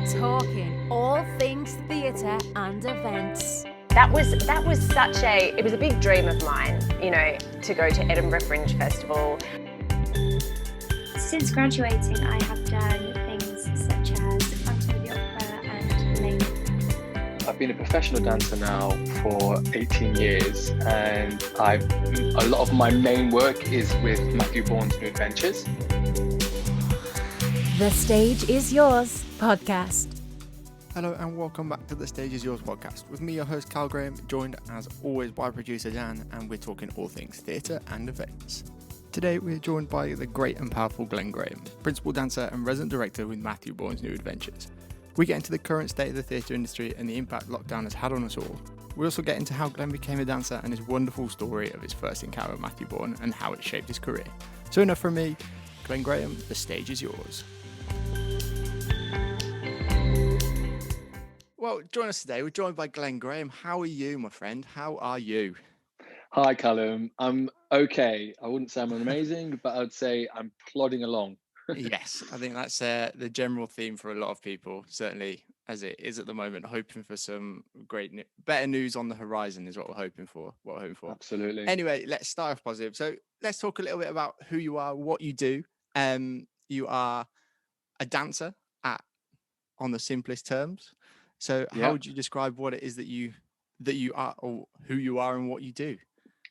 talking all things theatre and events. That was it was a big dream of mine, to go to Edinburgh Fringe Festival. Since graduating, I have done things such as Phantom of the Opera and Lane. I've been a professional dancer now for 18 years, and a lot of my main work is with Matthew Bournes New Adventures. The Stage Is Yours podcast. Hello and welcome back to the Stage Is Yours podcast with me, your host Cal Graham, joined as always by producer Dan, and we're talking all things theatre and events. Today we're joined by the great and powerful Glenn Graham, principal dancer and resident director with Matthew Bournes New Adventures. We get into the current state of the theatre industry and the impact lockdown has had on us all. We also get into how Glenn became a dancer and his wonderful story of his first encounter with Matthew Bourne and how it shaped his career. So enough from me, Glenn Graham, the stage is yours. Well, join us today. We're joined by Glenn Graham. How are you, my friend? How are you? Hi, Callum. I'm okay. I wouldn't say I'm amazing, but I'd say I'm plodding along. Yes, I think that's the general theme for a lot of people, certainly as it is at the moment, hoping for some better news on the horizon is what we're hoping for. Absolutely. Anyway, let's start off positive. So let's talk a little bit about who you are, what you do. You are a dancer on the simplest terms. So how would you describe what it is that you are, or who you are and what you do?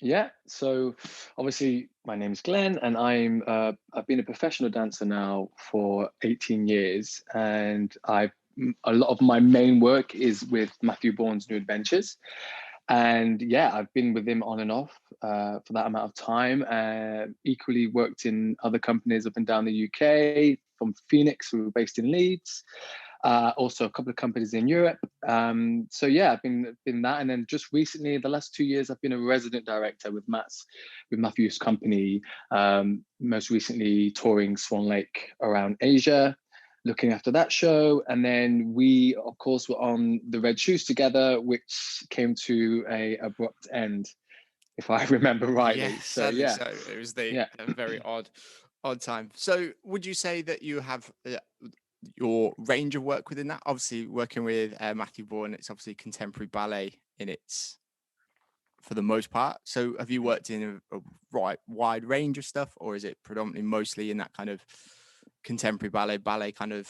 Yeah, so obviously my name is Glenn, and I've been a professional dancer now for 18 years, and a lot of my main work is with Matthew Bournes New Adventures. And yeah, I've been with him on and off for that amount of time. Equally worked in other companies up and down the UK, from Phoenix, who were based in Leeds. Also a couple of companies in Europe. So yeah, I've been that. And then just recently, the last 2 years, I've been a resident director with Matthew's company, most recently touring Swan Lake around Asia, looking after that show. And then we, of course, were on the Red Shoes together, which came to a abrupt end, if I remember rightly. Yeah, so it was a very odd time. So would you say that you have your range of work within that? Obviously working with Matthew Bourne, it's obviously contemporary ballet for the most part. So have you worked in a wide range of stuff, or is it predominantly mostly in that kind of contemporary ballet kind of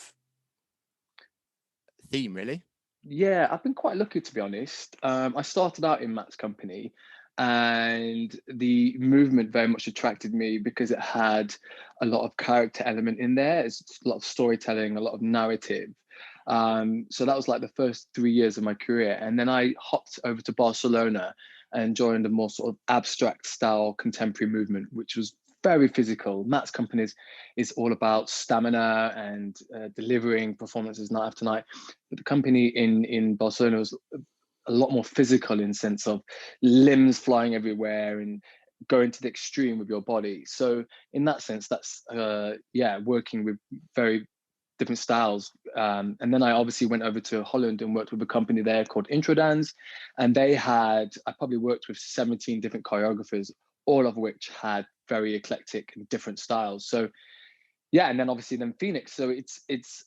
theme, really? Yeah, I've been quite lucky, to be honest. I started out in Matt's company, and the movement very much attracted me because it had a lot of character element in there. It's a lot of storytelling, a lot of narrative. So that was like the first 3 years of my career. And then I hopped over to Barcelona and joined a more sort of abstract style contemporary movement, which was very physical. Matt's company is all about stamina and delivering performances night after night. But the company in Barcelona was a lot more physical, in sense of limbs flying everywhere and going to the extreme with your body. So in that sense, that's working with very different styles. And then I obviously went over to Holland and worked with a company there called Introdance, and I probably worked with 17 different choreographers, all of which had very eclectic and different styles. So yeah, and then obviously Phoenix. So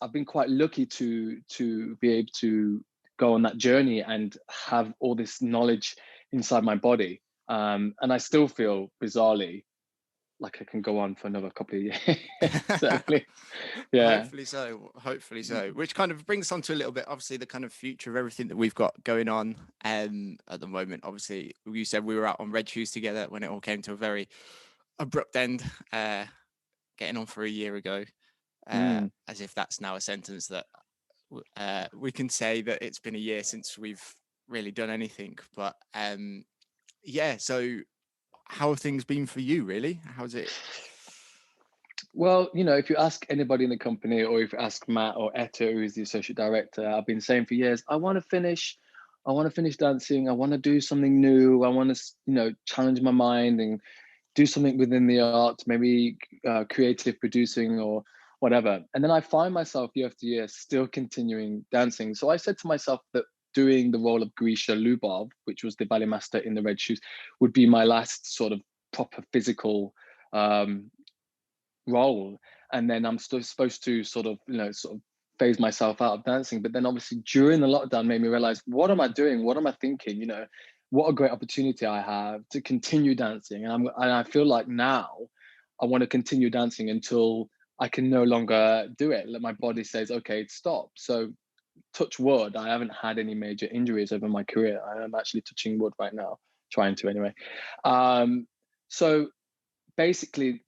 I've been quite lucky to be able to go on that journey and have all this knowledge inside my body. And I still feel bizarrely like I can go on for another couple of years. Certainly. Yeah. Hopefully so. Which kind of brings us on to a little bit, obviously, the kind of future of everything that we've got going on at the moment. Obviously, you said we were out on Red Shoes together when it all came to a very abrupt end, getting on for a year ago, as if that's now a sentence that we can say that it's been a year since we've really done anything. But so how have things been for you, really? How's it? Well, if you ask anybody in the company, or if you ask Matt or Etta, who's the associate director, I've been saying for years, I want to finish dancing. I want to do something new. I want to, challenge my mind and do something within the art, maybe creative producing or whatever. And then I find myself year after year still continuing dancing. So I said to myself that doing the role of Grisha Lubov, which was the ballet master in the Red Shoes, would be my last sort of proper physical role. And then I'm still supposed to sort of phase myself out of dancing. But then obviously during the lockdown made me realize, what am I doing? What am I thinking? You know, what a great opportunity I have to continue dancing. And I feel like now I want to continue dancing until I can no longer do it. Like my body says, okay, stop. So touch wood, I haven't had any major injuries over my career. I am actually touching wood right now, trying to anyway. So basically,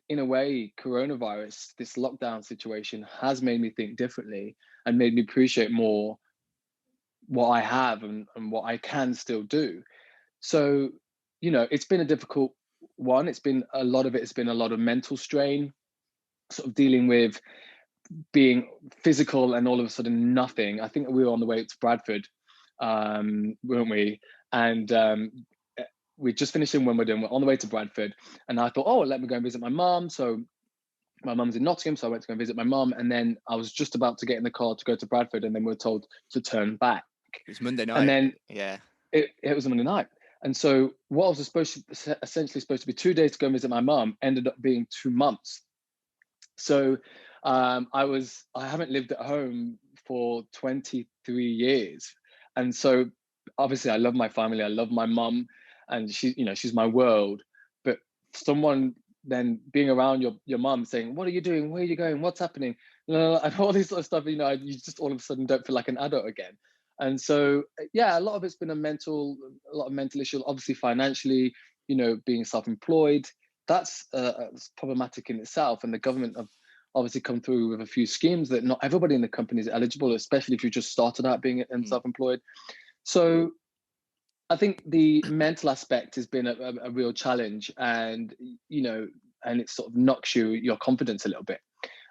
in a way, coronavirus, this lockdown situation has made me think differently and made me appreciate more what I have and what I can still do. So, you know, it's been a difficult one. It's been a lot of it, it's been a lot of mental strain, sort of dealing with being physical and all of a sudden nothing. I think we were on the way to Bradford, weren't we? And we just finished in Wimbledon. We're on the way to Bradford, and I thought, oh, let me go and visit my mum. So my mum's in Nottingham, so I went to go and visit my mum. And then I was just about to get in the car to go to Bradford, and then we were told to turn back. It was Monday night. And then yeah, it was a Monday night. And so what was essentially supposed to be 2 days to go and visit my mum ended up being 2 months. So I haven't lived at home for 23 years. And so obviously I love my family. I love my mum, and she's my world. But someone then being around your mum saying, what are you doing? Where are you going? What's happening? And all this sort of stuff, you just all of a sudden don't feel like an adult again. And so, yeah, a lot of it's been a lot of mental issue, obviously financially, being self-employed. That's problematic in itself. And the government have obviously come through with a few schemes that not everybody in the company is eligible, especially if you just started out being self-employed. So I think the mental aspect has been a real challenge, and and it sort of knocks your confidence a little bit,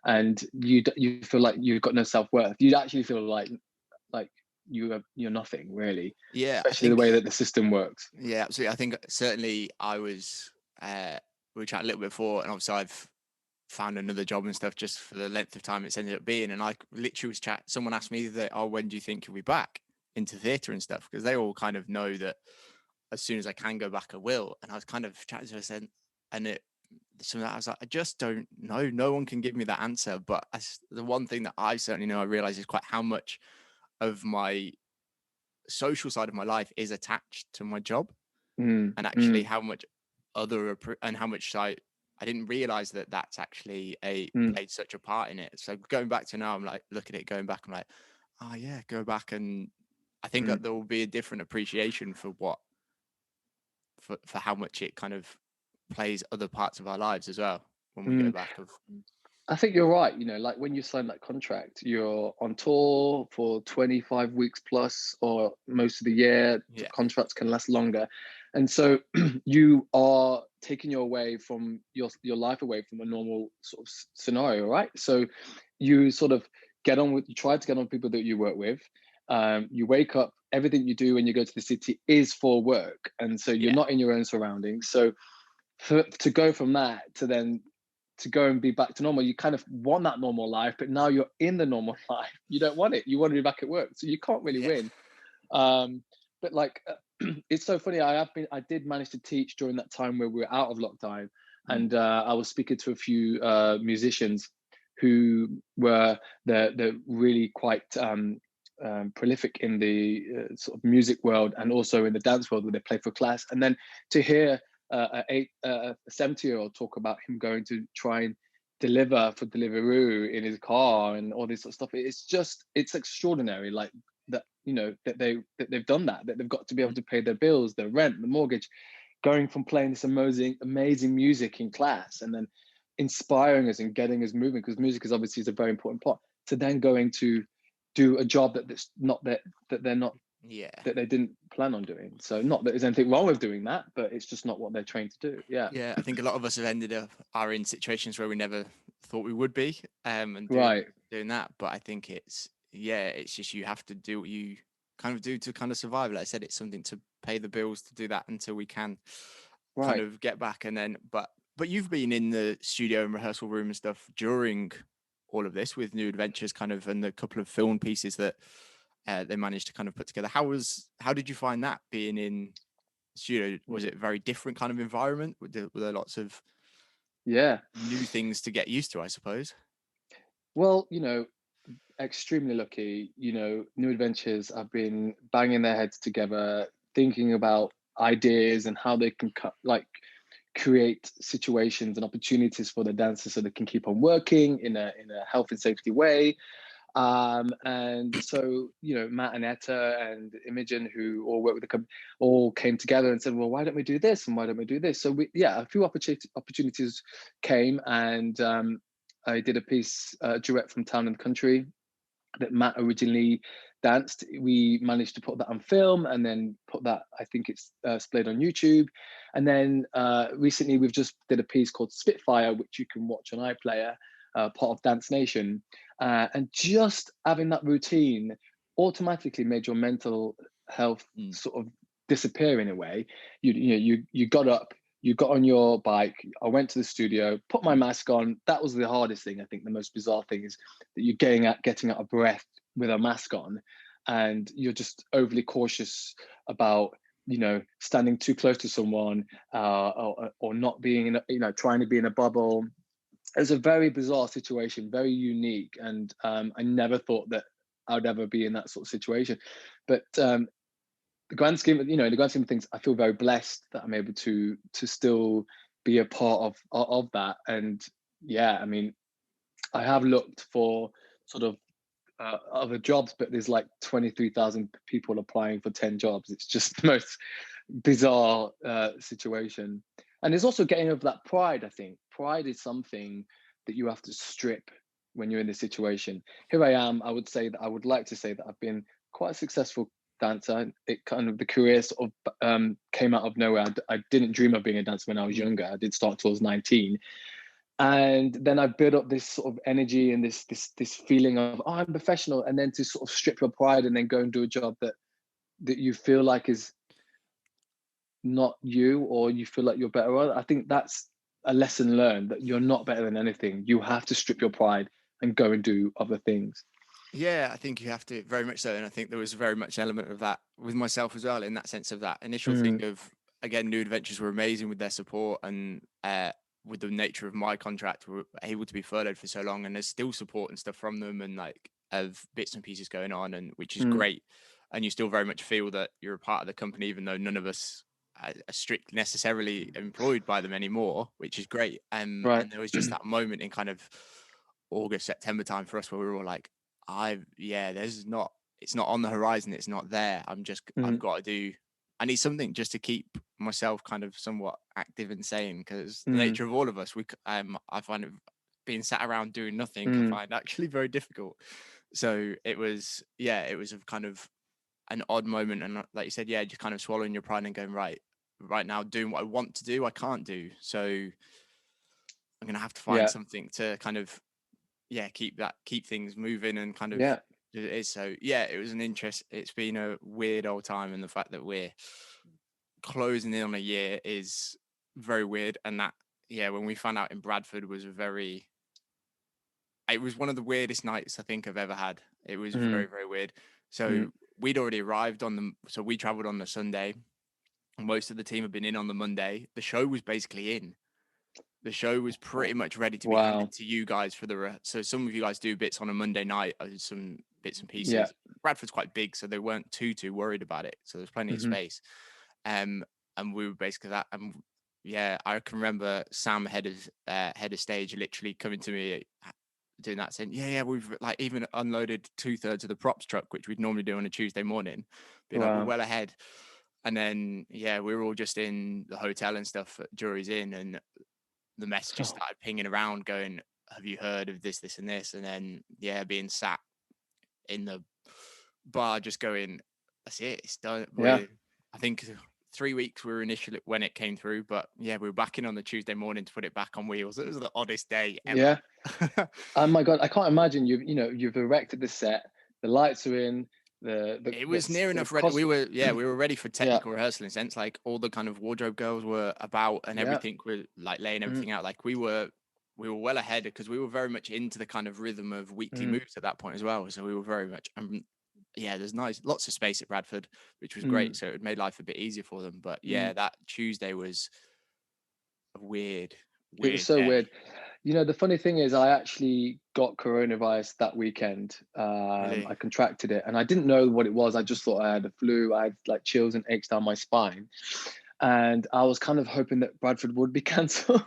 and you feel like you've got no self-worth. You actually feel like you're nothing really. Yeah, especially the way that the system works. Yeah, absolutely. I think certainly I was we were chatting a little bit before, and obviously I've found another job and stuff just for the length of time it's ended up being. And I literally was someone asked me that, oh, when do you think you'll be back into theatre and stuff? Because they all kind of know that as soon as I can go back, I will. And I was kind of chatting to her, and I was like, I just don't know. No one can give me that answer. But the one thing that I certainly know, I realize is quite how much of my social side of my life is attached to my job, and actually how much and how much I didn't realize that that's actually played such a part in it. So going back to now, I'm like, look at it, going back, I'm like, oh yeah, go back. And I think that there will be a different appreciation for how much it kind of plays other parts of our lives as well when we go back. I think you're right. Like when you sign that contract, you're on tour for 25 weeks plus, or most of the year. Yeah. Contracts can last longer. And so you are taking your life away from a normal sort of scenario, right? So you sort of you try to get on with people that you work with. You wake up, everything you do when you go to the city is for work. And so you're not in your own surroundings. So to go from that to go and be back to normal, you kind of want that normal life, but now you're in the normal life. You don't want it. You want to be back at work. So you can't really win. But like, it's so funny. I did manage to teach during that time where we were out of lockdown. And I was speaking to a few musicians who were the really quite prolific in the sort of music world, and also in the dance world where they play for class. And then to hear a 70-year-old talk about him going to try and deliver for Deliveroo in his car and all this sort of stuff. It's extraordinary, like that, that they've done that they've got to be able to pay their bills, their rent, the mortgage, going from playing this amazing music in class and then inspiring us and getting us moving, because music is obviously a very important part, to then going to do a job that's not that they're not that they didn't plan on doing. So not that there's anything wrong with doing that, but it's just not what they're trained to do. I think a lot of us are in situations where we never thought we would be, and doing that. But I think it's just you have to do what you kind of do to kind of survive. Like I said, it's something to pay the bills, to do that until we can kind of get back. And then but you've been in the studio and rehearsal room and stuff during all of this with New Adventures kind of, and the couple of film pieces that they managed to kind of put together. How did you find that being in studio? Was it a very different kind of environment? Were there lots of new things to get used to, I suppose? Well, extremely lucky. New Adventures have been banging their heads together, thinking about ideas and how they can create situations and opportunities for the dancers so they can keep on working in a health and safety way. And so, Matt and Etta and Imogen, who all work with the company, all came together and said, well, why don't we do this? And why don't we do this? So a few opportunities came, and I did a piece, duet from Town and Country, that Matt originally danced. We managed to put that on film and then put that, I think it's displayed on YouTube. And then recently we've just did a piece called Spitfire, which you can watch on iPlayer, part of Dance Nation. And just having that routine automatically made your mental health sort of disappear in a way. You got up, you got on your bike, I went to the studio, put my mask on. That was the hardest thing. I think the most bizarre thing is that you're getting out of breath with a mask on, and you're just overly cautious about, standing too close to someone, or not being trying to be in a bubble. It was a very bizarre situation, very unique. And I never thought that I would ever be in that sort of situation. But the grand scheme of things, I feel very blessed that I'm able to still be a part of that. And yeah, I mean, I have looked for sort of other jobs, but there's like 23,000 people applying for 10 jobs. It's just the most bizarre situation. And there's also getting over that pride. I think pride is something that you have to strip when you're in this situation. Here I am. I would like to say that I've been quite a successful dancer. It kind of, the career sort of came out of nowhere. I didn't dream of being a dancer when I was younger. I did start till I was 19. And then I built up this sort of energy and this feeling of, oh, I'm professional. And then to sort of strip your pride and then go and do a job that you feel like is not you, or you feel like you're better. I think that's a lesson learned, that you're not better than anything. You have to strip your pride and go and do other things. Yeah, I think you have to, very much so. And I think there was very much an element of that with myself as well, in that sense of that initial thing of, again, New Adventures were amazing with their support, and with the nature of my contract, we were able to be furloughed for so long, and there's still support and stuff from them, and like of bits and pieces going on, and which is great. And you still very much feel that you're a part of the company, even though none of us are strictly necessarily employed by them anymore, which is great. And there was just that moment in kind of August, September time for us where we were all like, it's not on the horizon, it's not there. I need something just to keep myself kind of somewhat active and sane, because the nature of all of us, I find it being sat around doing nothing, I find actually very difficult. So it was a kind of an odd moment, and like you said, just kind of swallowing your pride and going, right now, doing what I want to do, I can't do, so I'm gonna have to find something to kind of keep things moving and kind of it is. So it was an interest. It's been a weird old time, and the fact that we're closing in on a year is very weird. And that when we found out in Bradford was it was one of the weirdest nights I think I've ever had. It was very, very weird. So we'd already arrived so we traveled on the Sunday, and most of the team had been in on the Monday. The show was basically in. The show was pretty much ready to be handed to you guys for so some of you guys do bits on a Monday night, some bits and pieces. Yeah. Bradford's quite big, so they weren't too worried about it. So there's plenty of space. And we were basically that. And I can remember Sam head of stage literally coming to me doing that, saying, we've like even unloaded 2/3 of the props truck, which we'd normally do on a Tuesday morning. Being like, we're well ahead. And then we were all just in the hotel and stuff at Jury's Inn, and the messages started pinging around going, have you heard of this, and this? And then being sat in the bar just going, that's it, it's done. I think 3 weeks we were initially when it came through, but we were back in on the Tuesday morning to put it back on wheels. It was the oddest day ever. Oh my god, I can't imagine. You've erected the set, the lights are in. It was near enough ready. We were ready for technical rehearsal, in a sense. Like all the kind of wardrobe girls were about, and everything were like laying everything out. Like we were well ahead, because we were very much into the kind of rhythm of weekly moves at that point as well. So we were very much there's lots of space at Bradford, which was great. So it made life a bit easier for them. But that Tuesday was weird. It was so weird. The funny thing is, I actually got coronavirus that weekend. Really? I contracted it, and I didn't know what it was. I just thought I had a flu. I had like chills and aches down my spine, and I was kind of hoping that Bradford would be cancelled,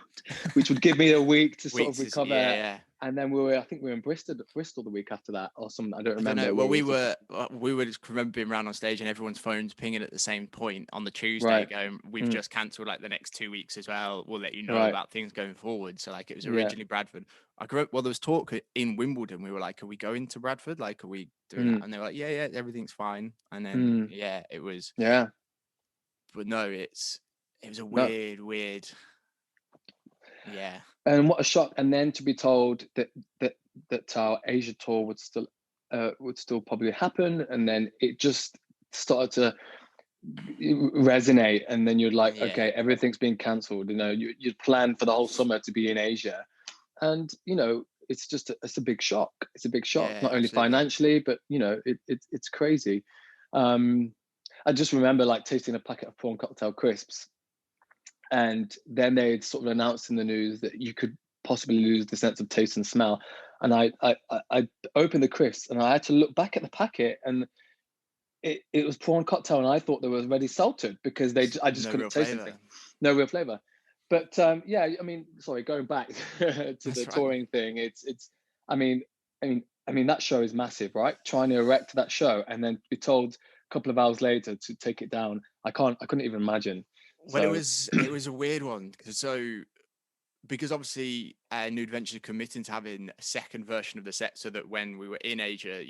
which would give me a week to sort of Weeks is, recover. yeah. And then I think we were in Bristol the week after that, or something. I don't I don't remember. know. Well, where we were just remember being around on stage and everyone's phones pinging at the same point on the Tuesday, Right. going, "We've just cancelled like the next 2 weeks as well. We'll let you know Right. about things going forward." So like it was Yeah. originally Bradford. Well, there was talk in Wimbledon. We were like, "Are we going to Bradford? Like, are we doing that?" And they were like, "Yeah, everything's fine." And then it was. Yeah. But no, it was a No. weird. Yeah. And what a shock! And then to be told that our Asia tour would still probably happen, and then it just started to resonate. And then you're like, okay, everything's been cancelled. You'd planned for the whole summer to be in Asia, and it's a big shock. It's a big shock, Yeah, not only absolutely. financially, but it's crazy. I just remember like tasting a packet of prawn cocktail crisps, and then they'd sort of announced in the news that you could possibly lose the sense of taste and smell. And I opened the crisps, and I had to look back at the packet, and it was prawn cocktail, and I thought they were already salted because I just couldn't taste anything. No real flavor. But sorry, going back to the touring thing, that show is massive, right? Trying to erect that show and then be told a couple of hours later to take it down. I couldn't even imagine. Well, it was a weird one. Because obviously New Adventures committing to having a second version of the set, so that when we were in Asia,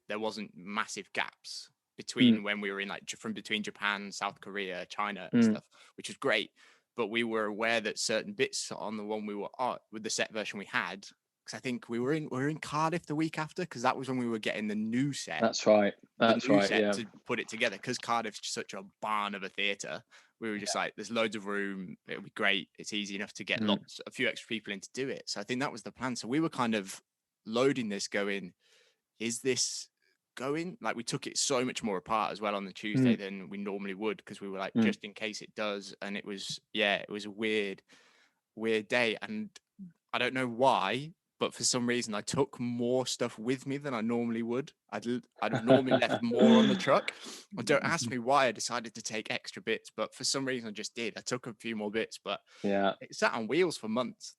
there wasn't massive gaps between when we were in from between Japan, South Korea, China and stuff, which was great. But we were aware that certain bits on the one we were on with the set version we had, because I think we were in Cardiff the week after, because that was when we were getting the new set. That's right. To put it together, because Cardiff's such a barn of a theatre. We were just like, there's loads of room. It'll be great. It's easy enough to get a few extra people in to do it. So I think that was the plan. So we were kind of loading this going, is this going? Like, we took it so much more apart as well on the Tuesday than we normally would, because we were like, just in case it does. And it was a weird day. And I don't know why, but for some reason I took more stuff with me than I normally would. I'd have normally left more on the truck. And don't ask me why I decided to take extra bits, but for some reason I just did. I took a few more bits, but it sat on wheels for months.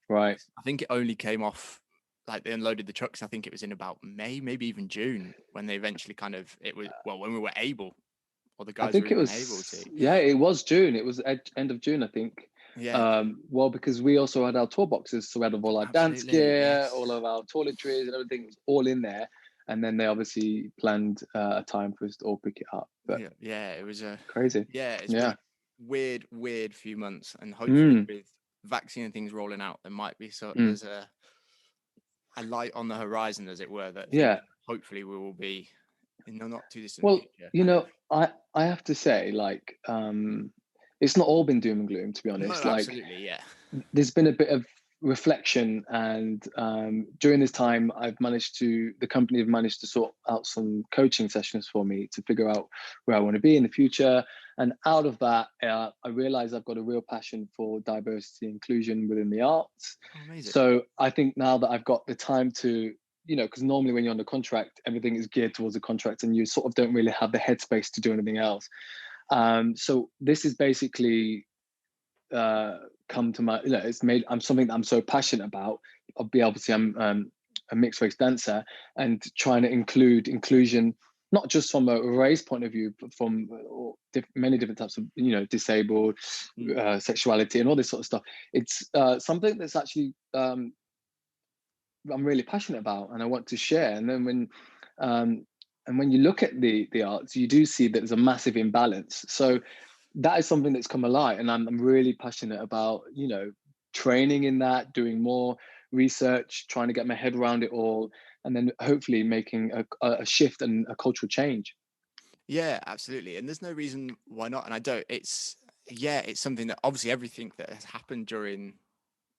Right. I think it only came off, like they unloaded the trucks. I think it was in about May, maybe even June, when they eventually when we were able, or the guys I think were it was able to. Yeah, it was June. It was end of June, I think. Yeah. Because we also had our tour boxes, so we had all our dance gear, all of our toiletries and everything was all in there. And then they obviously planned a time for us to all pick it up. But it was crazy. It's been a weird few months, and hopefully with vaccine and things rolling out, there might be there's a light on the horizon, as it were, that hopefully we will be in the not too distant future. I have to say, like, it's not all been doom and gloom, to be honest. No, absolutely, yeah. There's been a bit of reflection, and during this time, the company have managed to sort out some coaching sessions for me to figure out where I want to be in the future. And out of that, I realized I've got a real passion for diversity and inclusion within the arts. Amazing. So I think now that I've got the time to, because normally when you're on the contract, everything is geared towards the contract and you sort of don't really have the headspace to do anything else. So this is basically come to my, I'm something that I'm so passionate about. Obviously I'm a mixed race dancer, and trying to inclusion, not just from a race point of view, but from many different types of, disabled, sexuality and all this sort of stuff. It's something that's actually I'm really passionate about and I want to share. And then when you look at the arts, you do see that there's a massive imbalance. So that is something that's come alive, and I'm really passionate about, training in that, doing more research, trying to get my head around it all, and then hopefully making a shift and a cultural change. Yeah, absolutely. And there's no reason why not. And it's something that obviously everything that has happened during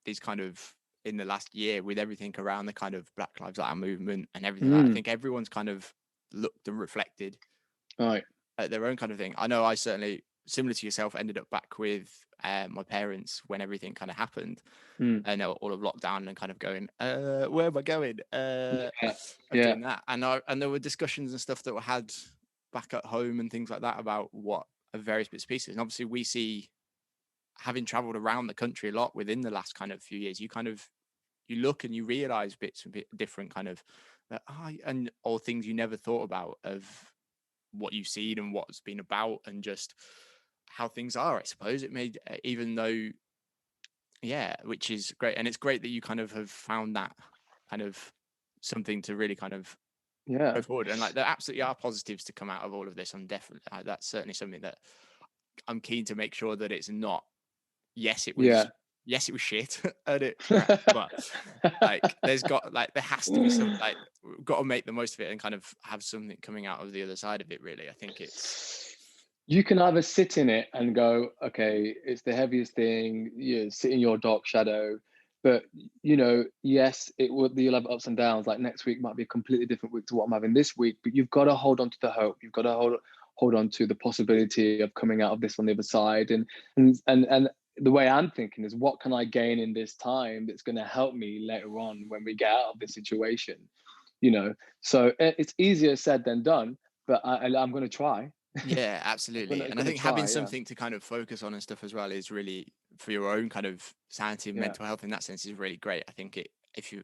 these kind of in the last year, with everything around the kind of Black Lives Matter movement and everything like that, I think everyone's kind of looked and reflected at their own kind of thing. I know I certainly, similar to yourself, ended up back with my parents when everything kind of happened, Mm. and all of lockdown, and kind of going, where am I going? Yeah. Of doing that, and there were discussions and stuff that were had back at home and things like that about what are various bits and pieces. And obviously, we see, having traveled around the country a lot within the last kind of few years, you look and you realize bits and different kind of and or things you never thought about of what you've seen and what's been about, and just how things are. I suppose it made, even though, yeah, which is great. And it's great that you kind of have found that kind of something to really kind of Yeah. go forward. And like, there absolutely are positives to come out of all of this. I'm definitely, that's certainly something that I'm keen to make sure that it's not, yes it was shit and it's crap, but like there has to be some, like, we've got to make the most of it and kind of have something coming out of the other side of it, really. I think you can either sit in it and go, okay, it's the heaviest thing, you sit in your dark shadow, but yes, you'll have ups and downs. Like next week might be a completely different week to what I'm having this week, but you've got to hold on to the hope. You've got to hold on to the possibility of coming out of this on the other side. And the way I'm thinking is, what can I gain in this time that's going to help me later on when we get out of this situation? So it's easier said than done, but I'm going to try. Yeah, absolutely. And I think having something yeah. to kind of focus on and stuff as well is really, for your own kind of sanity and mental health in that sense, is really great. I think if you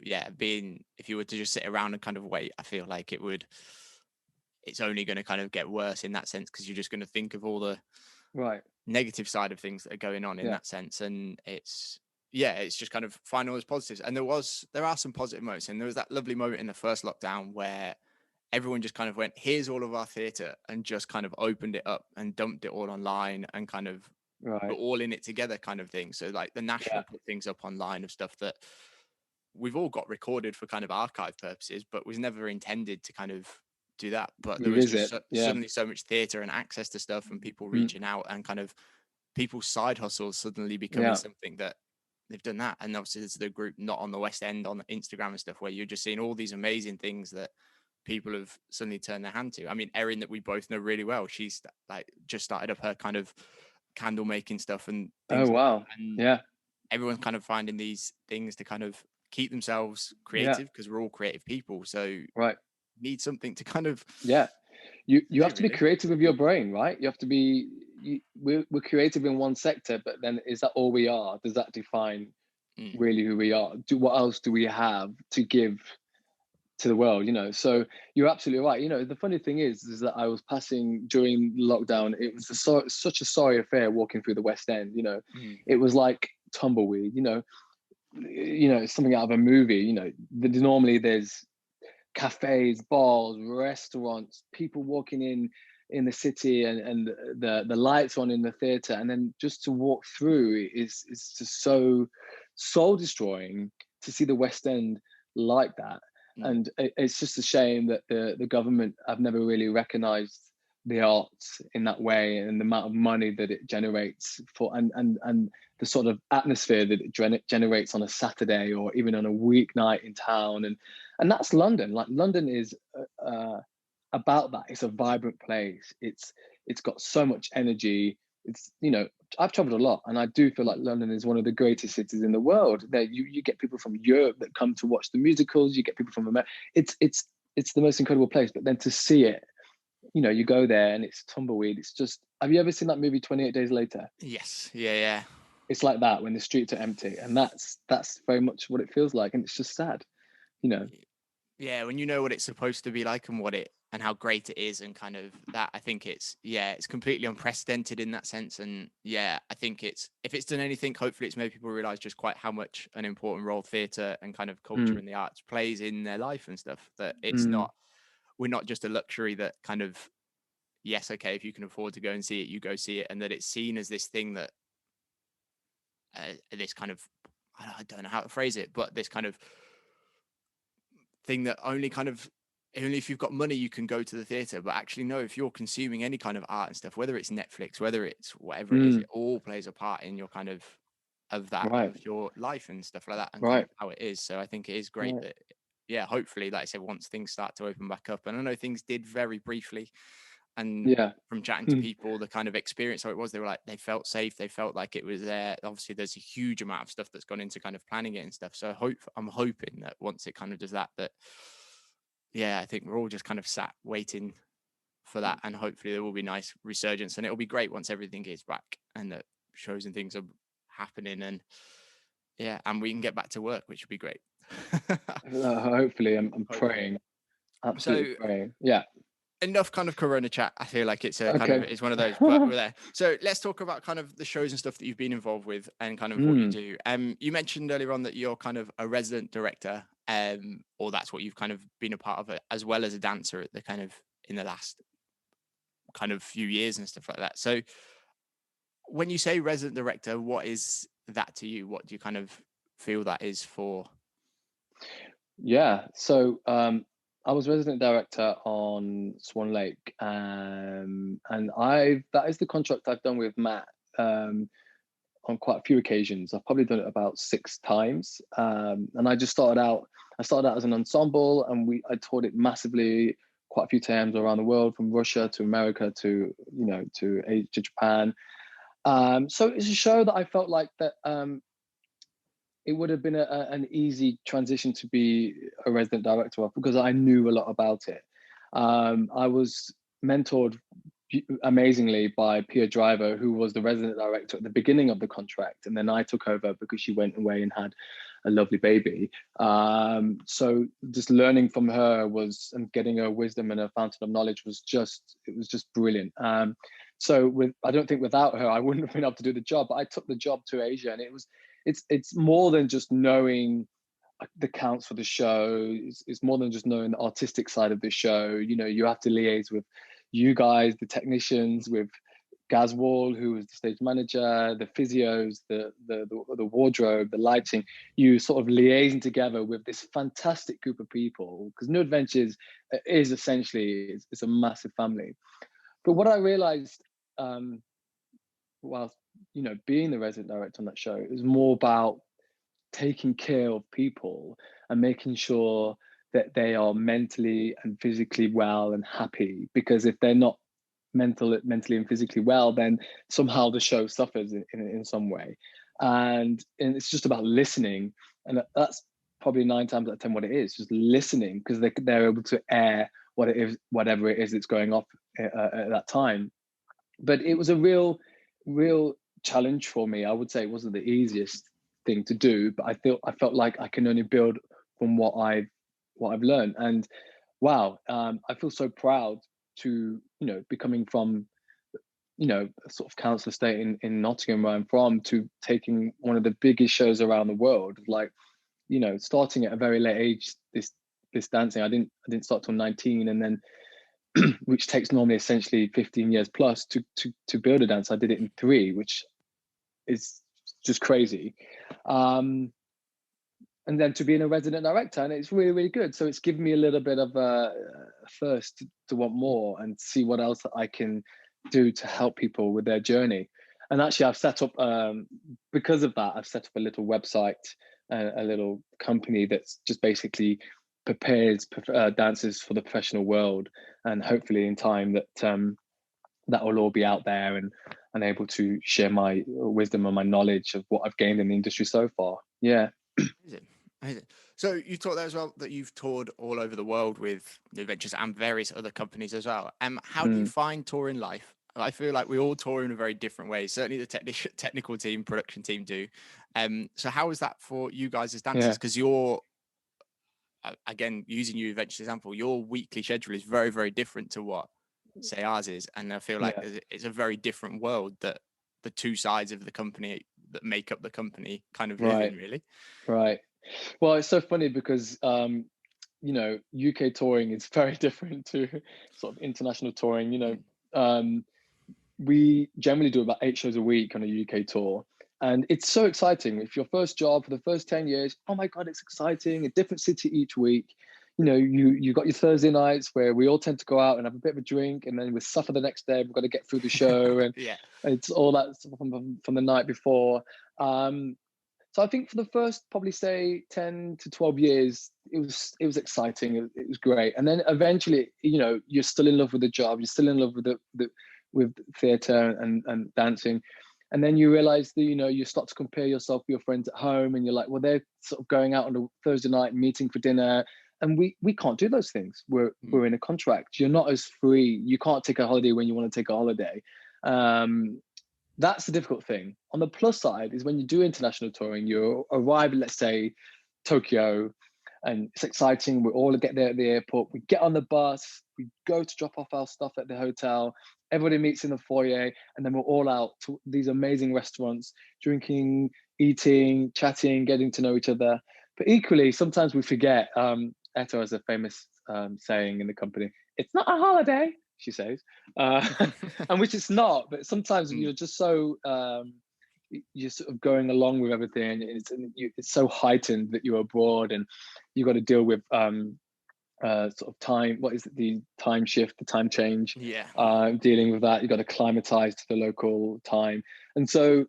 were to just sit around and kind of wait, I feel like it's only going to kind of get worse in that sense, because you're just going to think of all the negative side of things that are going on in that sense. And it's just kind of finding all those positives. And there are some positive moments, and there was that lovely moment in the first lockdown where everyone just kind of went, here's all of our theatre, and just kind of opened it up and dumped it all online and kind of put all in it together kind of thing. So like the National put things up online of stuff that we've all got recorded for kind of archive purposes, but was never intended to kind of do that. But there was just suddenly so much theatre and access to stuff, and people reaching out, and kind of people's side hustles suddenly becoming something that they've done that. And obviously there's the group Not on the West End on Instagram and stuff, where you're just seeing all these amazing things that people have suddenly turned their hand to. I mean, Erin, that we both know really well, she's like just started up her kind of candle making stuff and things. Oh wow. And everyone's kind of finding these things to kind of keep themselves creative, because we're all creative people, so need something to kind of you have to be creative with your brain, right? You have to be we're creative in one sector, but then is that all we are? Does that define really who we are? What else do we have to give to the world? So you're absolutely right. The funny thing is that I was passing during lockdown. It was such a sorry affair walking through the West End. It was like tumbleweed. It's something out of a movie. Normally there's cafes, bars, restaurants, people walking in the city, and the lights on in the theatre, and then just to walk through is just so soul destroying to see the West End like that. And it's just a shame that the government have never really recognised the arts in that way, and the amount of money that it generates and the sort of atmosphere that it generates on a Saturday or even on a weeknight in town. And that's London. Like, London is about that. It's a vibrant place. It's got so much energy. It's, I've traveled a lot, and I do feel like London is one of the greatest cities in the world. There you get people from Europe that come to watch the musicals. You get people from America. It's the most incredible place. But then to see it, you go there and it's tumbleweed. It's just, have you ever seen that movie 28 Days Later? Yes. Yeah. It's like that when the streets are empty, and that's very much what it feels like, and it's just sad. Yeah, when you know what it's supposed to be like and how great it is, and kind of that, I think it's completely unprecedented in that sense. And I think if it's done anything, hopefully it's made people realize just quite how much an important role theatre and kind of culture and the arts plays in their life and stuff, that we're not just a luxury that kind of, yes, okay, if you can afford to go and see it, you go see it, and that it's seen as this thing that this kind of, I don't know how to phrase it, but this kind of thing that only if you've got money you can go to the theatre. But actually, no, if you're consuming any kind of art and stuff, whether it's Netflix, whether it's whatever it is, it all plays a part in your kind of that of your life and stuff like that, and kind of how it is. So I think it is great that hopefully, like I said, once things start to open back up, and I know things did very briefly And Yeah. from chatting to people, the kind of experience how it was, they were like, they felt safe, they felt like it was there. Obviously there's a huge amount of stuff that's gone into kind of planning it and stuff, so I'm hoping that once it kind of does that yeah, I think we're all just kind of sat waiting for that, and hopefully there will be nice resurgence, and it'll be great once everything is back and that shows and things are happening, and yeah, and we can get back to work, which would be great. Hopefully, I'm praying, absolutely praying. Yeah. Enough kind of Corona chat. I feel like it's a kind Okay. of, it's one of those, but we're there. So let's talk about kind of the shows and stuff that you've been involved with and kind of what you do. You mentioned earlier on that you're kind of a resident director, or that's what you've kind of been a part of it, as well as a dancer at the kind of in the last kind of few years and stuff like that. So when you say resident director, what is that to you? What do you kind of feel that is for? Yeah. So I was resident director on Swan Lake, and that is the contract I've done with Matt on quite a few occasions. I've probably done it about 6 times, and I started out as an ensemble, and I toured it massively, quite a few times around the world, from Russia to America to Asia, to Japan. So it's a show that I felt like that it would have been an easy transition to be a resident director of, because I knew a lot about it. I was mentored amazingly by Pia Driver, who was the resident director at the beginning of the contract, and then I took over because she went away and had a lovely baby. So just learning from her and getting her wisdom and her fountain of knowledge was just brilliant. So I don't think without her I wouldn't have been able to do the job, but I took the job to Asia, and it's more than just knowing the counts for the show. It's more than just knowing the artistic side of the show. You have to liaise with you guys, the technicians, with Gaz Wall, who was the stage manager, the physios, the wardrobe, the lighting. You sort of liaising together with this fantastic group of people, because New Adventures is essentially it's a massive family. But what I realized whilst being the resident director on that show, it was more about taking care of people and making sure that they are mentally and physically well and happy, because if they're not mentally and physically well, then somehow the show suffers in some way. And it's just about listening, and that's probably 9 times out of 10 what it is, just listening, because they're able to air what it is, whatever it is that's going off at that time. But it was a real challenge for me. I would say it wasn't the easiest thing to do, but I felt like I can only build from what I've learned. And wow, I feel so proud to be coming from a sort of council estate in Nottingham, where I'm from, to taking one of the biggest shows around the world. Like, starting at a very late age, this dancing, I didn't start till 19, and then which takes normally essentially 15 years plus to build a dance. I did it in 3, which is just crazy. And then to being a resident director, and it's really, really good. So it's given me a little bit of a thirst to want more and see what else I can do to help people with their journey. And actually, I've set up, because of that, I've set up a little website, a little company that's just basically prepares dancers for the professional world. And hopefully in time that will all be out there and able to share my wisdom and my knowledge of what I've gained in the industry so far. Yeah. Amazing. So you talked there as well that you've toured all over the world with New Adventures and various other companies as well. How do you find touring life? I feel like we all tour in a very different way. Certainly the technical team, production team do. So how is that for you guys as dancers? Because you're, again, using New Adventures example, your weekly schedule is very, very different to what, say, ours is. And I feel like it's a very different world that the two sides of the company that make up the company kind of live in, really. Right. Well, it's so funny because UK touring is very different to sort of international touring. We generally do about 8 shows a week on a UK tour, and it's so exciting. If your first job for the first 10 years, oh my god, it's exciting, a different city each week. You got your Thursday nights where we all tend to go out and have a bit of a drink, and then we suffer the next day. We've got to get through the show, and it's all that stuff from the night before. So I think for the first probably say 10 to 12 years, it was exciting. It was great. And then eventually, you know, you're still in love with the job. You're still in love with with theatre and dancing. And then you realize that, you know, you start to compare yourself with your friends at home, and you're like, well, they're sort of going out on a Thursday night, meeting for dinner, and we can't do those things. We're in a contract. You're not as free. You can't take a holiday when you want to take a holiday. That's the difficult thing. On the plus side is when you do international touring, you arrive at, let's say, Tokyo, and it's exciting. We all get there at the airport. We get on the bus. We go to drop off our stuff at the hotel. Everybody meets in the foyer, and then we're all out to these amazing restaurants, drinking, eating, chatting, getting to know each other. But equally, sometimes we forget. Eto has a famous saying in the company: "It's not a holiday," she says, and which it's not. But sometimes you're just so you're sort of going along with everything. It's so heightened that you're abroad, and you've got to deal with sort of time. What is it? The time shift, the time change. Yeah. Dealing with that, you've got to climatize to the local time. And so,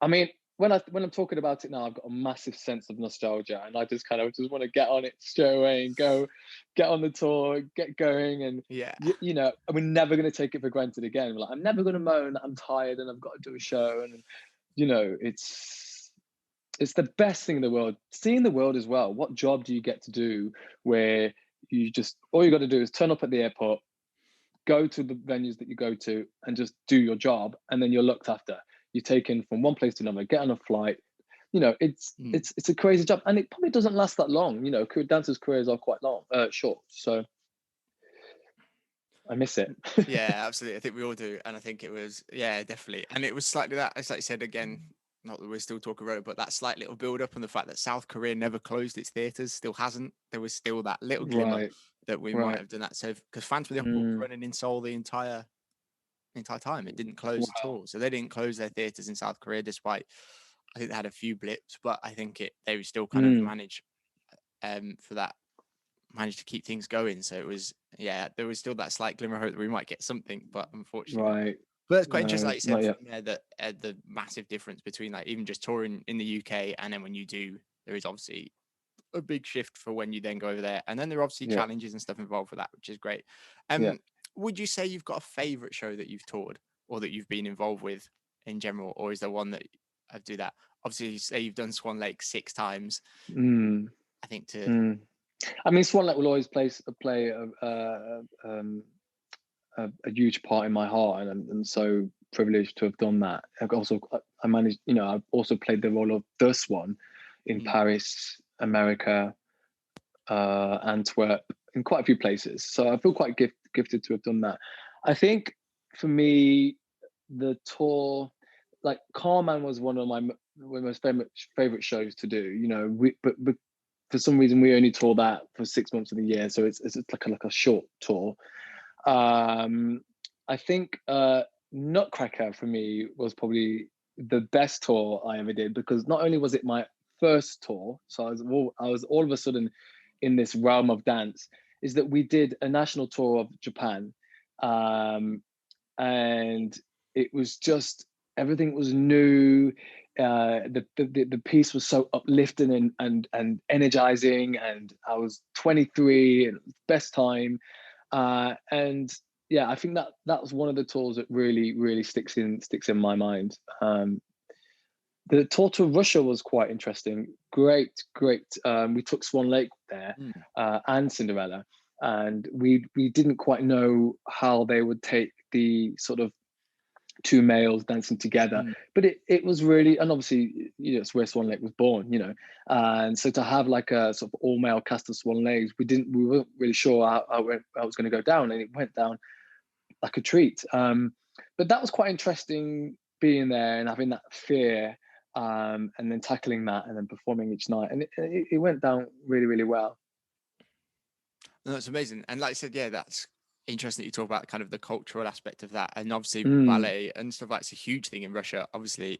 I mean, when I'm talking about it now, I've got a massive sense of nostalgia, and I just want to get on it straight away and go get on the tour, get going. And Yeah. you know, we're never going to take it for granted again. Like, I'm never going to moan that I'm tired and I've got to do a show. And you know, it's the best thing in the world. Seeing the world as well. What job do you get to do where you just, all you got to do is turn up at the airport, go to the venues that you go to, and just do your job, and then you're looked after. You're taken from one place to another, get on a flight. You know, it's a crazy job, and it probably doesn't last that long. You know, dancers' careers are quite short. So I miss it. Yeah, absolutely. I think we all do. And I think it was, yeah, definitely. And it was slightly that, it's like you said, again, not that we're still talking about it, but that slight little build up on the fact that South Korea never closed its theatres, still hasn't. There was still that little glimmer that we might have done that. So, because Phantom of the Opera was running in Seoul the entire time, it didn't close at all. So they didn't close their theatres in South Korea, despite, I think they had a few blips, but I think they still kind of managed to keep things going. So it was, yeah, there was still that slight glimmer of hope that we might get something, but unfortunately. But that's quite interesting, like you said, from there, that the massive difference between like even just touring in the UK and then when you do, there is obviously a big shift for when you then go over there, and then there are obviously challenges and stuff involved with that, which is great. Would you say you've got a favourite show that you've toured or that you've been involved with in general, or is there one that I do that? Obviously, you say you've done Swan Lake 6 times. I think I mean, Swan Lake will always play a huge part in my heart, and I'm so privileged to have done that. I managed, you know, I've also played the role of the Swan in Paris, America, Antwerp, in quite a few places. So I feel quite gifted to have done that. I think for me, the tour, like Carman was one of my most favorite shows to do. You know, but for some reason we only tour that for 6 months of the year, so it's like a short tour. I think Nutcracker for me was probably the best tour I ever did, because not only was it my first tour, so I was all of a sudden in this realm of dance, is that we did a national tour of Japan, and it was just, everything was new. The piece was so uplifting and energizing, and I was 23 and best time, and yeah, I think that was one of the tours that really sticks in my mind. The tour to Russia was quite interesting. Great. We took Swan Lake there, and Cinderella, and we didn't quite know how they would take the sort of two males dancing together, but it was really, and obviously, you know, it's where Swan Lake was born, you know, and so to have like a sort of all male cast of Swan Lakes, we weren't really sure how it was going to go down, and it went down like a treat. But that was quite interesting, being there and having that fear, and then tackling that and then performing each night, and it went down really well. No, that's amazing. And like I said, yeah, that's interesting that you talk about kind of the cultural aspect of that, and obviously ballet and stuff like that's a huge thing in Russia, obviously.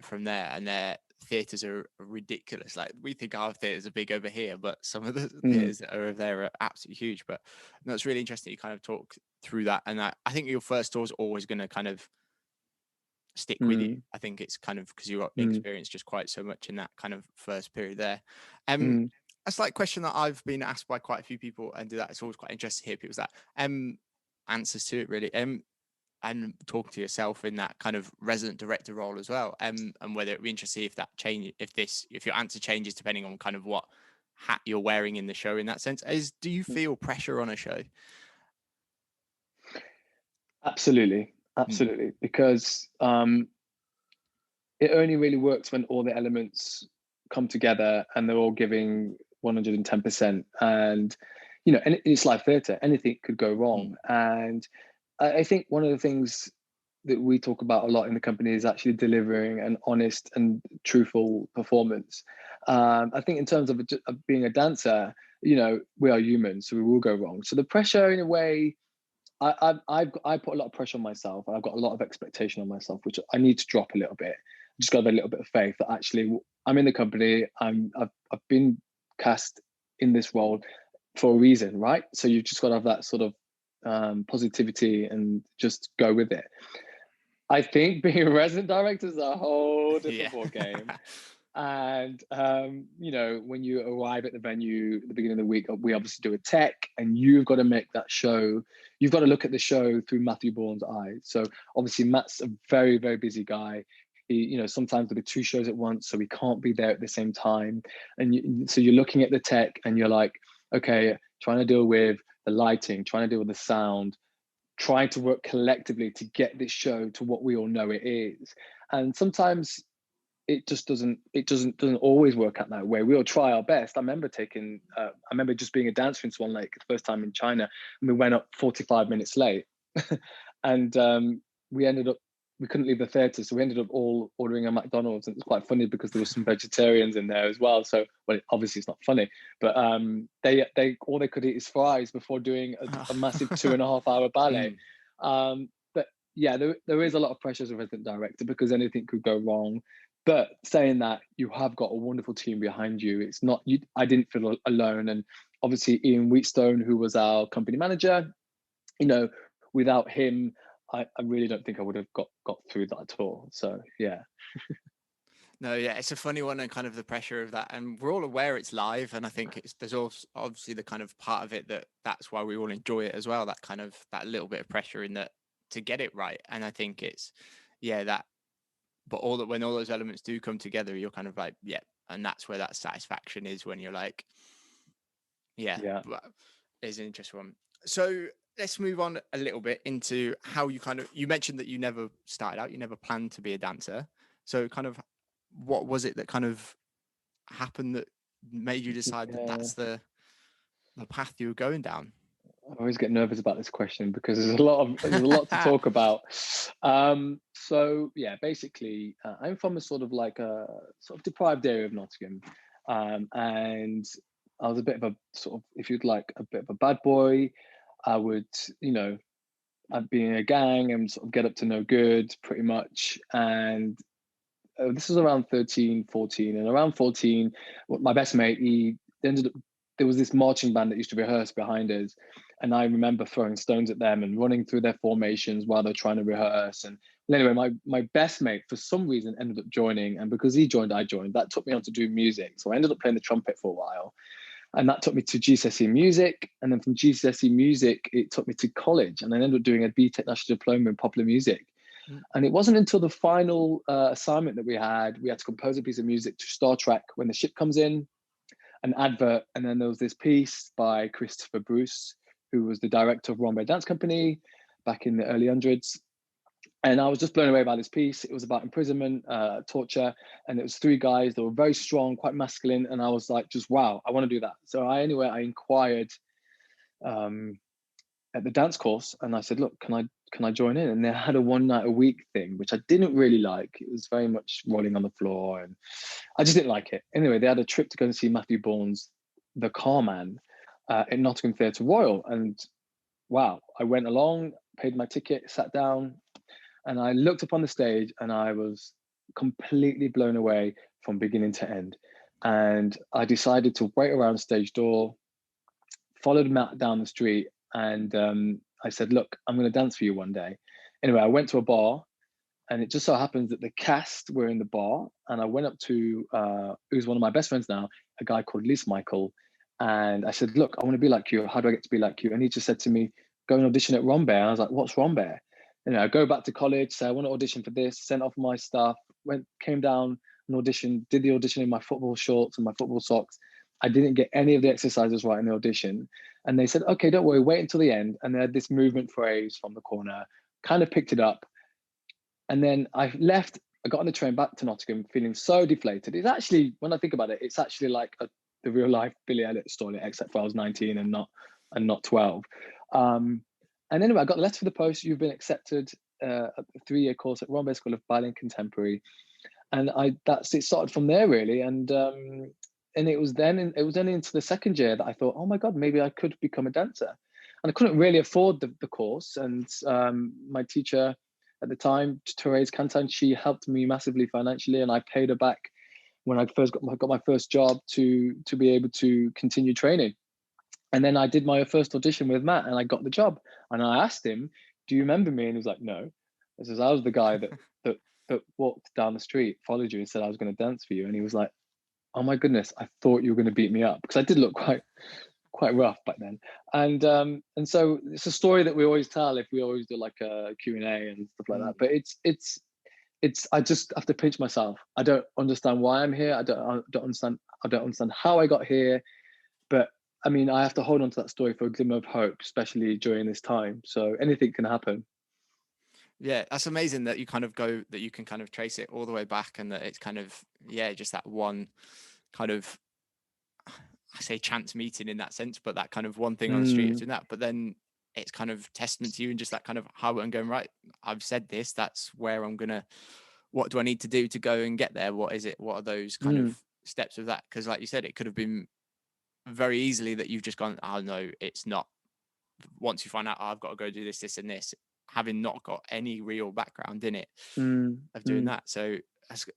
From there, and their theaters are ridiculous. Like, we think our theaters are big over here, but some of the theaters that are over there are absolutely huge. But no, it's really interesting you kind of talk through that, and I think your first tour is always going to kind of stick with you. I think it's kind of because you experienced just quite so much in that kind of first period there. a slight question that I've been asked by quite a few people, and that it's always quite interesting to hear people's that answers to it, really. And talk to yourself in that kind of resident director role as well. And whether it'd be interesting if that change, if your answer changes depending on kind of what hat you're wearing in the show in that sense. Do you feel pressure on a show? Absolutely. Because it only really works when all the elements come together and they're all giving 110%. And, you know, and it's live theatre, anything could go wrong. And I think one of the things that we talk about a lot in the company is actually delivering an honest and truthful performance. I think in terms of being a dancer, you know, we are human, so we will go wrong. So the pressure, in a way, I put a lot of pressure on myself. I've got a lot of expectation on myself, which I need to drop a little bit. Just got to have a little bit of faith that actually I'm in the company. I've been cast in this role for a reason, right? So you've just got to have that sort of positivity and just go with it. I think being a resident director is a whole different ball game. And you know, when you arrive at the venue at the beginning of the week, we obviously do a tech, and you've got to make that show. You've got to look at the show through Matthew Bourne's eyes. So obviously Matt's a very, very busy guy. He, you know, sometimes there'll be 2 shows at once, so we can't be there at the same time. And so you're looking at the tech and you're like, okay, trying to deal with the lighting, trying to deal with the sound, trying to work collectively to get this show to what we all know it is. And sometimes it just doesn't always work out that way. We'll try our best. I remember just being a dancer in Swan Lake the first time in China, and we went up 45 minutes late. And we couldn't leave the theatre, so we ended up all ordering a McDonald's. And it was quite funny because there were some vegetarians in there as well. So, well, obviously it's not funny, but they all they could eat is fries before doing a massive 2.5 hour ballet. But yeah, there is a lot of pressure as a resident director because anything could go wrong. But saying that, you have got a wonderful team behind you. It's not you. I didn't feel alone, and obviously Ian Wheatstone, who was our company manager, you know, without him, I really don't think I would have got through that at all. So yeah. No, yeah, it's a funny one, and kind of the pressure of that, and we're all aware it's live, and I think there's also obviously the kind of part of it that's why we all enjoy it as well. That kind of that little bit of pressure in that to get it right, and I think it's that. But when all those elements do come together, you're kind of like, and that's where that satisfaction is, when you're like, it's an interesting one. So let's move on a little bit into how you mentioned that you never started out, you never planned to be a dancer. So kind of what was it that kind of happened that made you decide that that's the path you were going down? I always get nervous about this question because there's a lot to talk about. So yeah, basically, I'm from a sort of deprived area of Nottingham, and I was a bit of a sort of, if you'd like, a bit of a bad boy. I would, you know, I'd be in a gang and sort of get up to no good, pretty much. And this was around 13, 14, and around 14, my best mate, he ended up. There was this marching band that used to rehearse behind us, and I remember throwing stones at them and running through their formations while they're trying to rehearse. And anyway, my best mate, for some reason, ended up joining, and because he joined, I joined. That took me on to do music, so I ended up playing the trumpet for a while, and that took me to GCSE music, and then from GCSE music, it took me to college, and I ended up doing a BTEC National Diploma in Popular Music. And it wasn't until the final assignment that we had to compose a piece of music to Star Trek When the Ship Comes In, an advert, and then there was this piece by Christopher Bruce, who was the director of Rombay Dance Company back in the early hundreds. And I was just blown away by this piece. It was about imprisonment, torture, and it was 3 guys that were very strong, quite masculine, and I was like, just wow, I want to do that. So I inquired at the dance course, and I said, look, can I join in? And they had a 1 night a week thing, which I didn't really like. It was very much rolling on the floor, and I just didn't like it. Anyway, they had a trip to go and see Matthew Bourne's The Carman at Nottingham Theatre Royal, and wow, I went along, paid my ticket, sat down, and I looked up on the stage, and I was completely blown away from beginning to end. And I decided to wait around stage door, followed Matt down the street, and I said, look, I'm going to dance for you one day. Anyway, I went to a bar, and it just so happens that the cast were in the bar, and I went up to, who's one of my best friends now, a guy called Lise Michael, and I said, look, I want to be like you. How do I get to be like you? And he just said to me, go and audition at Rambert. And I was like, what's Rambert? I go back to college, say I want to audition for this, sent off my stuff, came down and auditioned, did the audition in my football shorts and my football socks. I didn't get any of the exercises right in the audition. And they said, okay, don't worry, wait until the end. And they had this movement phrase from the corner, kind of picked it up. And then I left, I got on the train back to Nottingham feeling so deflated. It's actually, when I think about it, it's actually like the real life Billy Elliot story, except for I was 19 and not 12. And anyway, I got a letter for the post. You've been accepted a 3-year course at Rambert School of Ballet and Contemporary, and it started from there really. And it was then into the second year that I thought, oh my God, maybe I could become a dancer. And I couldn't really afford the course. And my teacher at the time, Therese Canton, she helped me massively financially, and I paid her back when I first got my first job to be able to continue training. And then I did my first audition with Matt, and I got the job. And I asked him, do you remember me? And he was like, no. I says, I was the guy that walked down the street, followed you and said I was going to dance for you. And he was like, oh my goodness, I thought you were going to beat me up, because I did look quite rough back then. And so it's a story that we always tell if we always do like a Q&A and stuff like that. But it's I just have to pinch myself. I don't understand why I'm here. I don't understand how I got here. But I mean, I have to hold on to that story for a glimmer of hope, especially during this time. So anything can happen. Yeah, that's amazing that you kind of that you can kind of trace it all the way back, and that it's kind of, just that one kind of, I say chance meeting in that sense, but that kind of one thing on the street doing that. But then it's kind of testament to you and just that kind of how I'm going, right, I've said this, that's where I'm gonna, what do I need to do to go and get there? What is it? What are those kind of steps of that? Because like you said, it could have been very easily that you've just gone, oh no, it's not. Once you find out, I've got to go do this and this, having not got any real background in it of doing that. So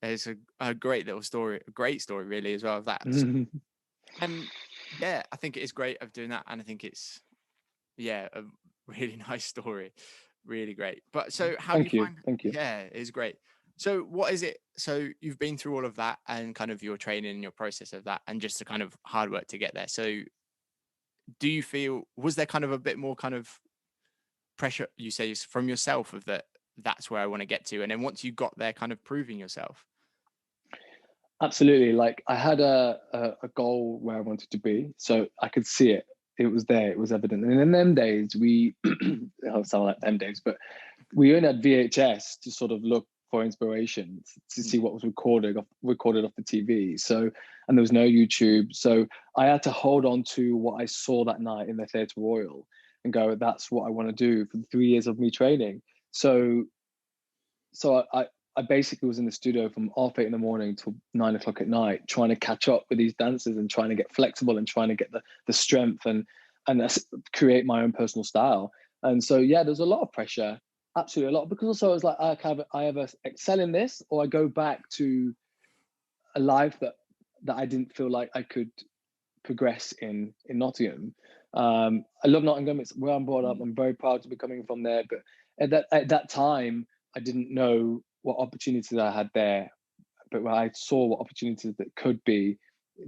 it's a great little story, a great story really as well of that. And I think it is great of doing that. And I think it's, a really nice story, really great. But so how do you find, thank you. Yeah, it's great. So what is it? So you've been through all of that and kind of your training and your process of that and just the kind of hard work to get there. So do you feel, was there kind of a bit more kind of pressure, you say, from yourself of that's where I want to get to? And then once you got there, kind of proving yourself? Absolutely. Like I had a goal where I wanted to be. So I could see it. It was there. It was evident. And in them days, I don't sound like them days, but we only had VHS to sort of look for inspiration, to see what was recorded off the TV. So, and there was no YouTube. So I had to hold on to what I saw that night in the Theatre Royal and go, that's what I want to do for the 3 years of me training. So I basically was in the studio from 8:30 in the morning till 9 o'clock at night, trying to catch up with these dancers and trying to get flexible and trying to get the strength and create my own personal style. And so, there's a lot of pressure, absolutely a lot, because also I was like, I either excel in this or I go back to a life that I didn't feel like I could progress in Nottingham. I love Nottingham. It's where I'm brought up. I'm very proud to be coming from there. But at that time, I didn't know what opportunities I had there, but I saw what opportunities that could be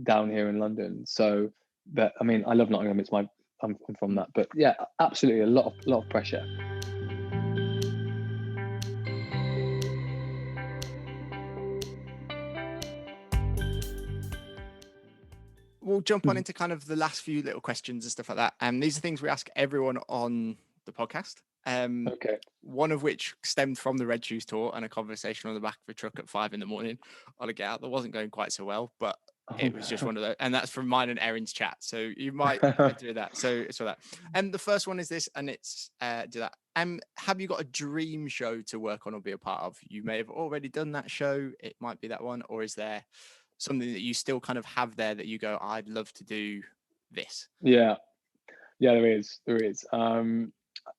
down here in London. So, but I mean, I love Nottingham. I'm from that. But absolutely a lot of pressure. We'll jump on into kind of the last few little questions and stuff like that. These are things we ask everyone on the podcast. Okay. One of which stemmed from the Red Shoes tour and a conversation on the back of a truck at 5 a.m. on a get out that wasn't going quite so well, but it was just one of those. And that's from mine and Erin's chat. So you might do that. So it's for that. And the first one is this, and it's do that. Have you got a dream show to work on or be a part of? You may have already done that show. It might be that one. Or is there something that you still kind of have there that you go, I'd love to do this? Yeah, there is.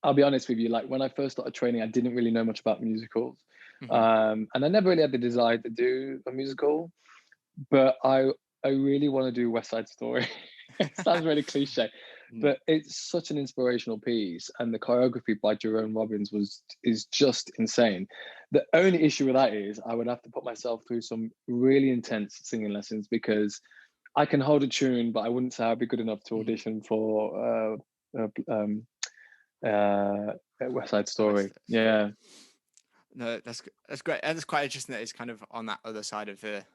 I'll be honest with you, like when I first started training, I didn't really know much about musicals. And I never really had the desire to do a musical, but I really want to do West Side Story. It sounds really cliche, but it's such an inspirational piece, and the choreography by Jerome Robbins is just insane. The only issue with that is I would have to put myself through some really intense singing lessons, because I can hold a tune, but I wouldn't say I'd be good enough to audition for West Side Story. Yeah. No, that's great, and it's quite interesting that it's kind of on that other side of the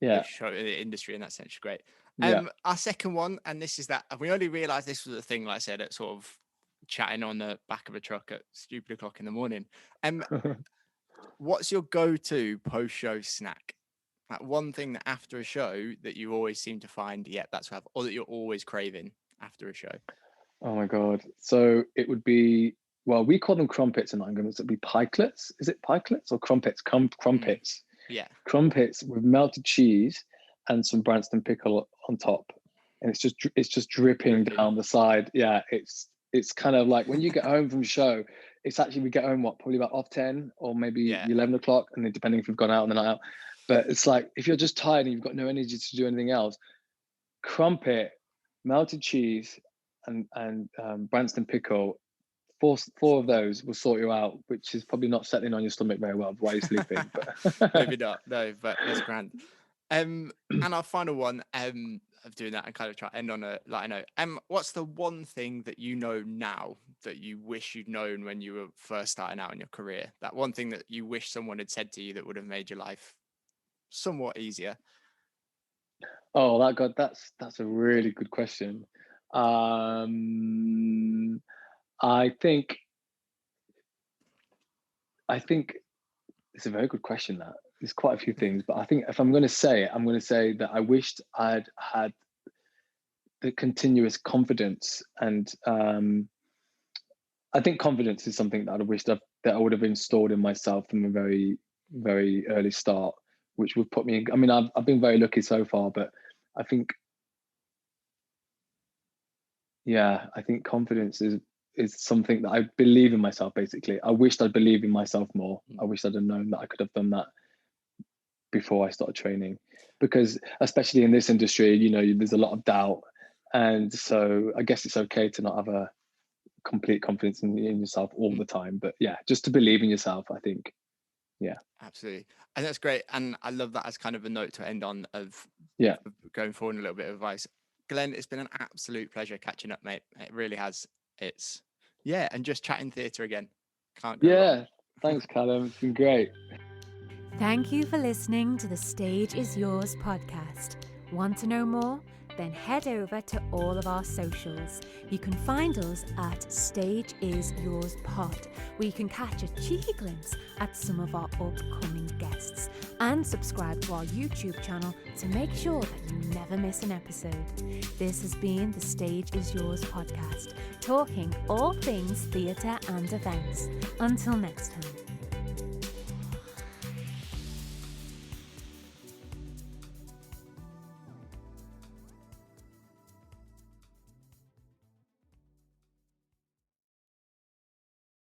show, the industry in that sense. Great. Our second one, and this is that we only realised this was a thing, like I said, at sort of chatting on the back of a truck at stupid o'clock in the morning. What's your go-to post-show snack? Like one thing that after a show that you always seem to find, that's what, or that you're always craving after a show. Oh my God. So it would be, well, we call them crumpets in Nottingham. So it'd be pikelets. Is it pikelets or crumpets? Crumpets. Yeah. Crumpets with melted cheese and some Branston pickle on top. And it's just dripping down the side. Yeah. It's kind of like when you get home from show, it's actually, we get home, probably about 10 or maybe 11 o'clock. And then depending if we've gone out on the night out. But it's like, if you're just tired and you've got no energy to do anything else, crumpet, melted cheese, and Branston pickle, four of those will sort you out, which is probably not settling on your stomach very well while you're sleeping. But maybe not, no, but it's grand. And our final one of doing that and kind of try to end on a lighter note. What's the one thing that you know now that you wish you'd known when you were first starting out in your career? That one thing that you wish someone had said to you that would have made your life somewhat easier? Oh, that's a really good question. I think it's a very good question. That there's quite a few things, but I think if I'm going to say it, I'm going to say that I wished I'd had the continuous confidence, and I think confidence is something that I wished that I would have installed in myself from a very, very early start, which would put me in. I mean, I've been very lucky so far, but I think, I think confidence is something that I believe in myself. Basically, I wished I'd believed in myself more. I wish I'd have known that I could have done that before I started training, because especially in this industry, there's a lot of doubt, and so I guess it's okay to not have a complete confidence in yourself all the time, but just to believe in yourself, I think. Absolutely. And that's great, and I love that as kind of a note to end on of going forward, and a little bit of advice. Glenn, it's been an absolute pleasure catching up, mate. It really has. It's and just chatting theatre again. Can't go wrong. Thanks, Callum. It's been great. Thank you for listening to the Stage Is Yours podcast. Want to know more? Then head over to all of our socials. You can find us at Stage Is Yours Pod, where you can catch a cheeky glimpse at some of our upcoming guests, and subscribe to our YouTube channel to make sure that you never miss an episode. This has been the Stage Is Yours podcast, talking all things theatre and events. Until next time.